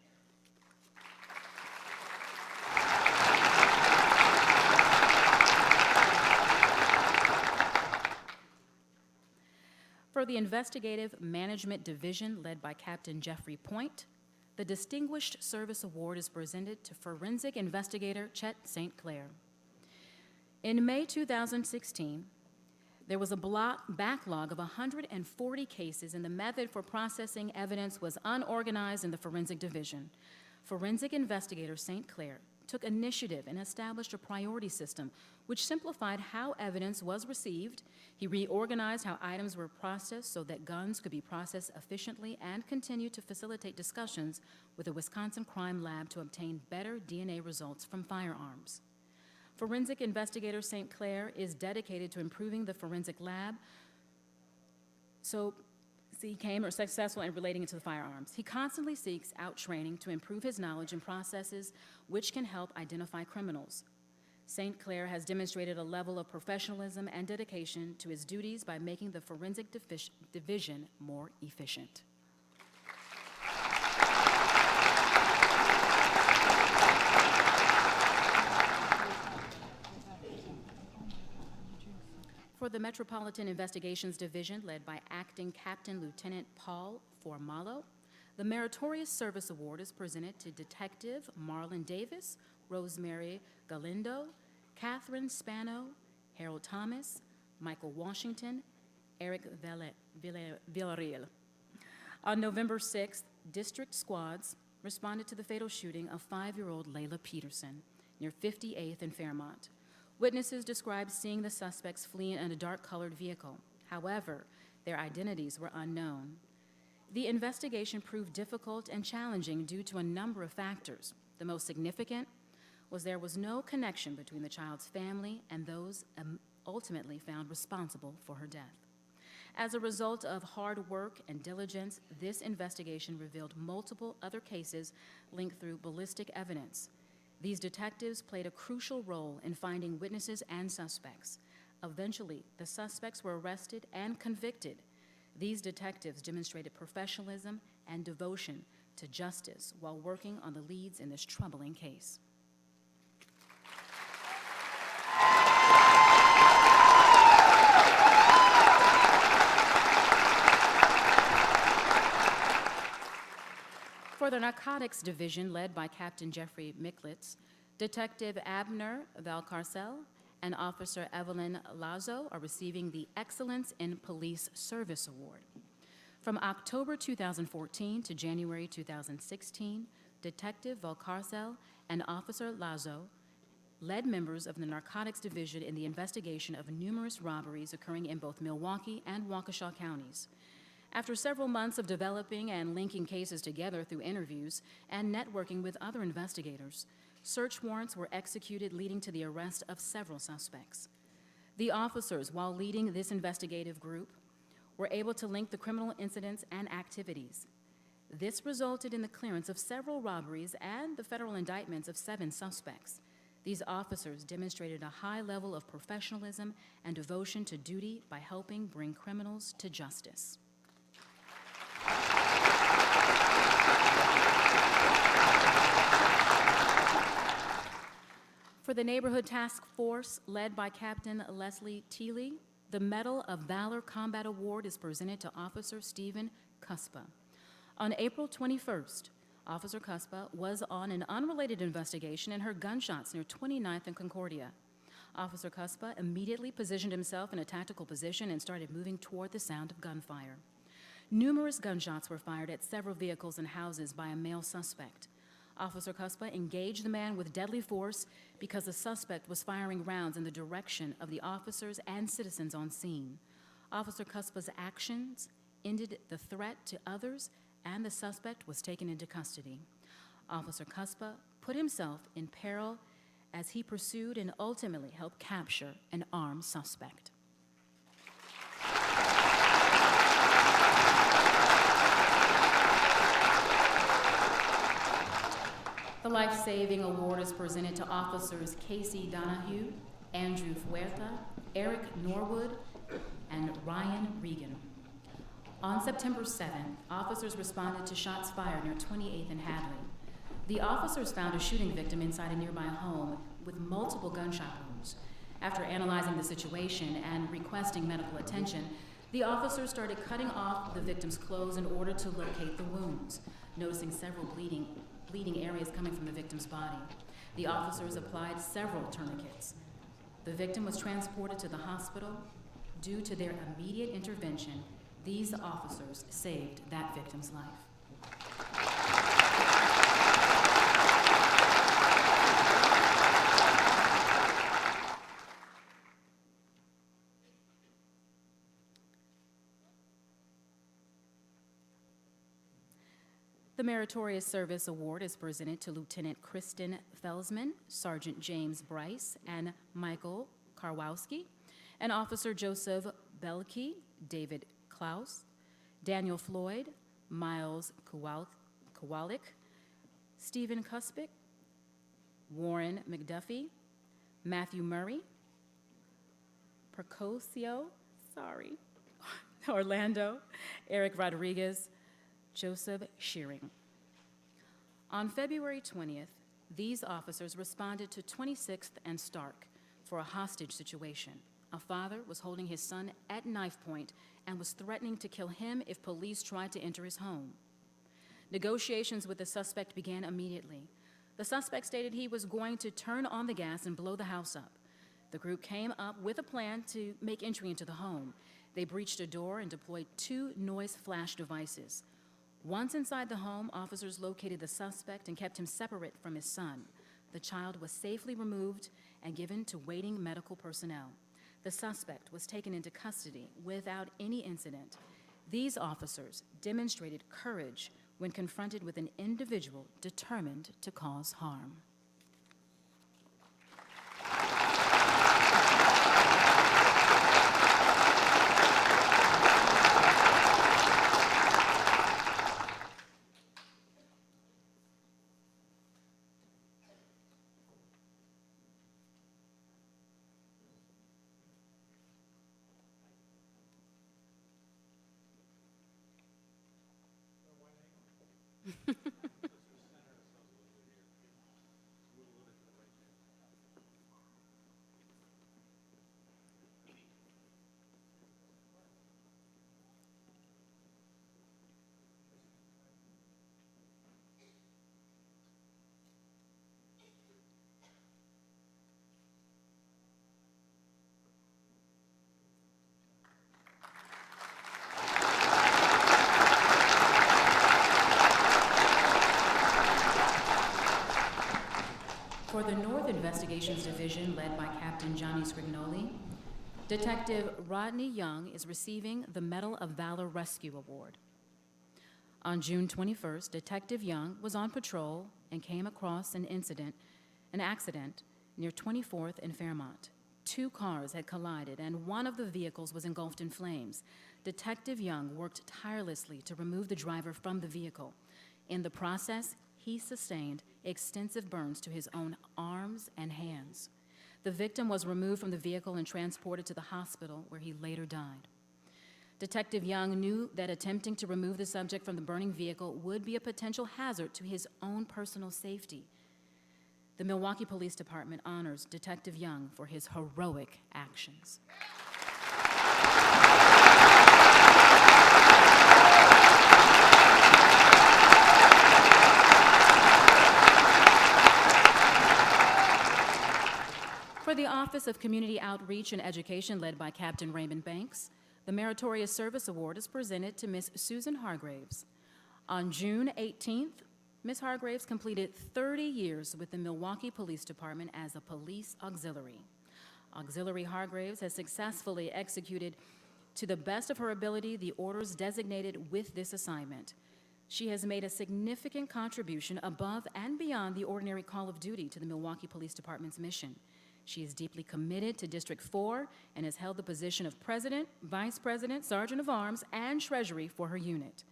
For the Investigative Management Division, led by Captain Jeffrey Point, the Distinguished Service Award is presented to Forensic Investigator Chet St. Clair. In May 2016, there was a backlog of 140 cases, and the method for processing evidence was unorganized in the Forensic Division. Forensic Investigator St. Clair took initiative and established a priority system which simplified how evidence was received. He reorganized how items were processed so that guns could be processed efficiently, and continued to facilitate discussions with the Wisconsin Crime Lab to obtain better DNA results from firearms. Forensic Investigator St. Clair is dedicated to improving the forensic lab, so he became successful in relating it to the firearms. He constantly seeks out training to improve his knowledge and processes which can help identify criminals. St. Clair has demonstrated a level of professionalism and dedication to his duties by making the Forensic Division more efficient. For the Metropolitan Investigations Division, led by Acting Captain Lieutenant Paul Formalo, the Meritorious Service Award is presented to Detective Marlon Davis, Rosemary Galindo, Catherine Spano, Harold Thomas, Michael Washington, Eric Villarreal. On November 6th, district squads responded to the fatal shooting of 5-year-old Layla Peterson near 58th and Fairmont. Witnesses described seeing the suspects fleeing in a dark-colored vehicle. However, their identities were unknown. The investigation proved difficult and challenging due to a number of factors. The most significant was there was no connection between the child's family and those ultimately found responsible for her death. As a result of hard work and diligence, this investigation revealed multiple other cases linked through ballistic evidence. These detectives played a crucial role in finding witnesses and suspects. Eventually, the suspects were arrested and convicted. These detectives demonstrated professionalism and devotion to justice while working on the leads in this troubling case. For the Narcotics Division, led by Captain Jeffrey Micklitz, Detective Abner Valcarcel and Officer Evelyn Lazo are receiving the Excellence in Police Service Award. From October 2014 to January 2016, Detective Valcarcel and Officer Lazo led members of the Narcotics Division in the investigation of numerous robberies occurring in both Milwaukee and Waukesha counties. After several months of developing and linking cases together through interviews and networking with other investigators, search warrants were executed, leading to the arrest of several suspects. The officers, while leading this investigative group, were able to link the criminal incidents and activities. This resulted in the clearance of several robberies and the federal indictments of 7 suspects. These officers demonstrated a high level of professionalism and devotion to duty by helping bring criminals to justice. For the Neighborhood Task Force, led by Captain Leslie Teeley, the Medal of Valor Combat Award is presented to Officer Stephen Cuspa. On April 21st, Officer Cuspa was on an unrelated investigation and heard gunshots near 29th and Concordia. Officer Cuspa immediately positioned himself in a tactical position and started moving toward the sound of gunfire. Numerous gunshots were fired at several vehicles and houses by a male suspect. Officer Cuspa engaged the man with deadly force because the suspect was firing rounds in the direction of the officers and citizens on scene. Officer Cuspa's actions ended the threat to others, and the suspect was taken into custody. Officer Cuspa put himself in peril as he pursued and ultimately helped capture an armed suspect. The Life-Saving Award is presented to Officers Casey Donahue, Andrew Fuerta, Eric Norwood, and Ryan Regan. On September 7th, officers responded to shots fired near 28th and Hadley. The officers found a shooting victim inside a nearby home with multiple gunshot wounds. After analyzing the situation and requesting medical attention, the officers started cutting off the victim's clothes in order to locate the wounds, noticing several bleeding areas coming from the victim's body. The officers applied several tourniquets. The victim was transported to the hospital. Due to their immediate intervention, these officers saved that victim's life. The Meritorious Service Award is presented to Lieutenant Kristen Felsman, Sergeant James Bryce, and Michael Karwowski, and Officer Joseph Belke, David Klaus, Daniel Floyd, Miles Kowalik, Stephen Cuspick, Warren McDuffie, Matthew Murray, Percosio, Orlando, Eric Rodriguez, Joseph Shearing. On February 20th, these officers responded to 26th and Stark for a hostage situation. A father was holding his son at knife point and was threatening to kill him if police tried to enter his home. Negotiations with the suspect began immediately. The suspect stated he was going to turn on the gas and blow the house up. The group came up with a plan to make entry into the home. They breached a door and deployed 2 noise flash devices. Once inside the home, officers located the suspect and kept him separate from his son. The child was safely removed and given to waiting medical personnel. The suspect was taken into custody without any incident. These officers demonstrated courage when confronted with an individual determined to cause harm. For the North Investigations Division, led by Captain Johnny Scrignoli, Detective Rodney Young is receiving the Medal of Valor Rescue Award. On June 21st, Detective Young was on patrol and came across an accident near 24th and Fairmont. 2 cars had collided and one of the vehicles was engulfed in flames. Detective Young worked tirelessly to remove the driver from the vehicle. In the process, he sustained extensive burns to his own arms and hands. The victim was removed from the vehicle and transported to the hospital, where he later died. Detective Young knew that attempting to remove the subject from the burning vehicle would be a potential hazard to his own personal safety. The Milwaukee Police Department honors Detective Young for his heroic actions. For the Office of Community Outreach and Education, led by Captain Raymond Banks, the Meritorious Service Award is presented to Ms. Susan Hargraves. On June 18th, Ms. Hargraves completed 30 years with the Milwaukee Police Department as a police auxiliary. Auxiliary Hargraves has successfully executed to the best of her ability the orders designated with this assignment. She has made a significant contribution above and beyond the ordinary call of duty to the Milwaukee Police Department's mission. She is deeply committed to District 4 and has held the position of President, Vice President, Sergeant of Arms, and Treasury for her unit.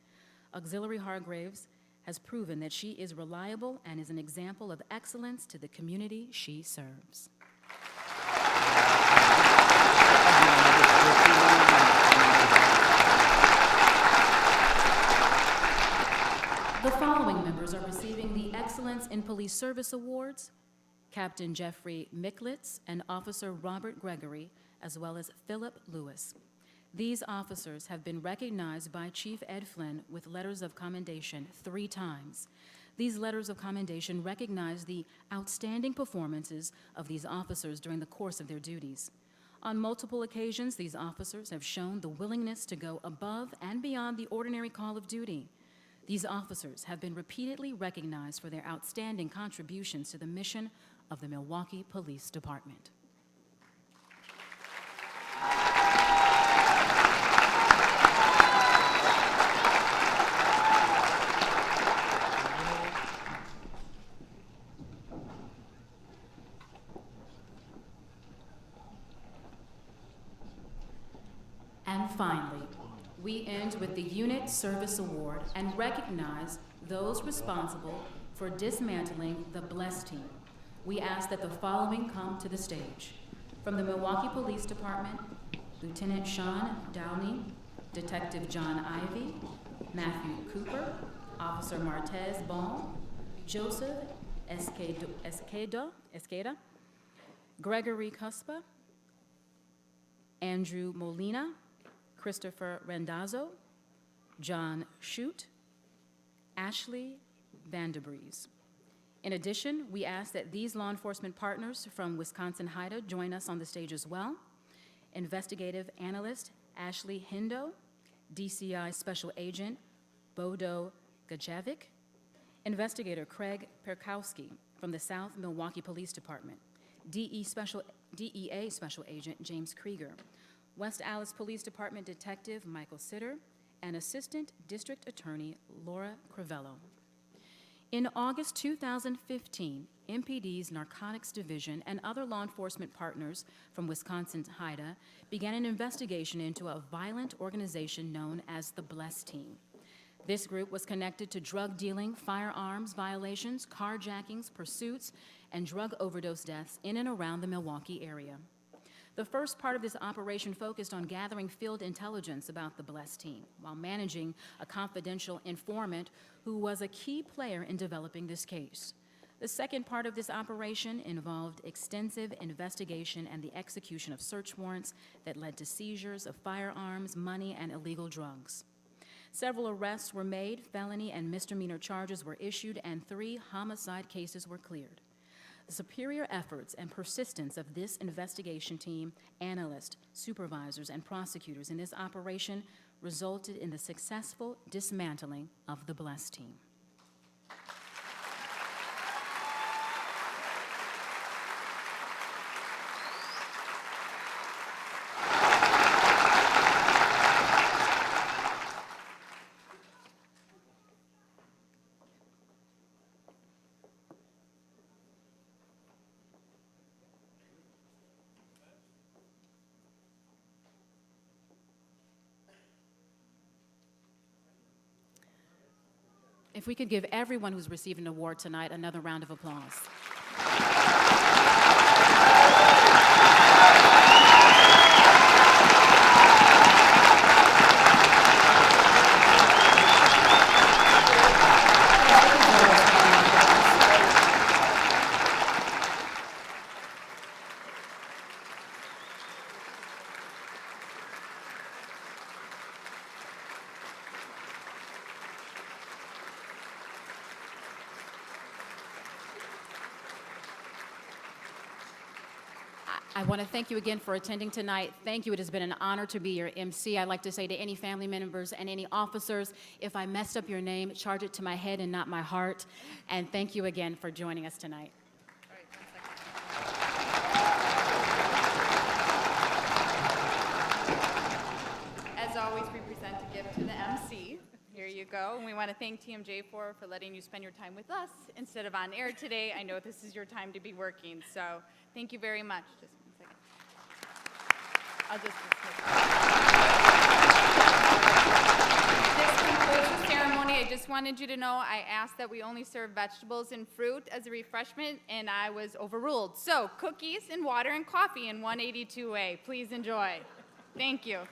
Auxiliary Hargraves has proven that she is reliable and is an example of excellence to the community she serves. The following members are receiving the Excellence in Police Service Awards: Captain Jeffrey Micklitz and Officer Robert Gregory, as well as Philip Lewis. These officers have been recognized by Chief Ed Flynn with letters of commendation 3 times. These letters of commendation recognize the outstanding performances of these officers during the course of their duties. On multiple occasions, these officers have shown the willingness to go above and beyond the ordinary call of duty. These officers have been repeatedly recognized for their outstanding contributions to the mission of the Milwaukee Police Department. And finally, we end with the Unit Service Award and recognize those responsible for dismantling the Bless Team. We ask that the following come to the stage. From the Milwaukee Police Department, Lieutenant Sean Downey, Detective John Ivey, Matthew Cooper, Officer Martez Ball, Joseph Esqueda, Gregory Cuspa, Andrew Molina, Christopher Randazzo, John Shute, Ashley Vandebreeze. In addition, we ask that these law enforcement partners from Wisconsin HIDA join us on the stage as well. Investigative Analyst Ashley Hindo, DCI Special Agent Bodo Gajevic, Investigator Craig Perkowski from the South Milwaukee Police Department, DEA Special Agent James Krieger, West Allis Police Department Detective Michael Sitter, and Assistant District Attorney Laura Crivello. In August 2015, MPD's Narcotics Division and other law enforcement partners from Wisconsin's HIDA began an investigation into a violent organization known as the Bless Team. This group was connected to drug dealing, firearms violations, carjackings, pursuits, and drug overdose deaths in and around the Milwaukee area. The first part of this operation focused on gathering field intelligence about the Bless Team while managing a confidential informant who was a key player in developing this case. The second part of this operation involved extensive investigation and the execution of search warrants that led to seizures of firearms, money, and illegal drugs. Several arrests were made, felony and misdemeanor charges were issued, and 3 homicide cases were cleared. The superior efforts and persistence of this investigation team, analysts, supervisors, and prosecutors in this operation resulted in the successful dismantling of the Bless Team. If we could give everyone who's received an award tonight another round of applause. I want to thank you again for attending tonight. Thank you. It has been an honor to be your MC. I'd like to say to any family members and any officers, if I messed up your name, charge it to my head and not my heart. And thank you again for joining us tonight. All right, 1 second. As always, we present a gift to the MC. Here you go. And we want to thank TMJ for letting you spend your time with us instead of on air today. I know this is your time to be working, so thank you very much. Just 1 second. This concludes the ceremony. I just wanted you to know I asked that we only serve vegetables and fruit as a refreshment, and I was overruled. So cookies and water and coffee in 182A. Please enjoy. Thank you.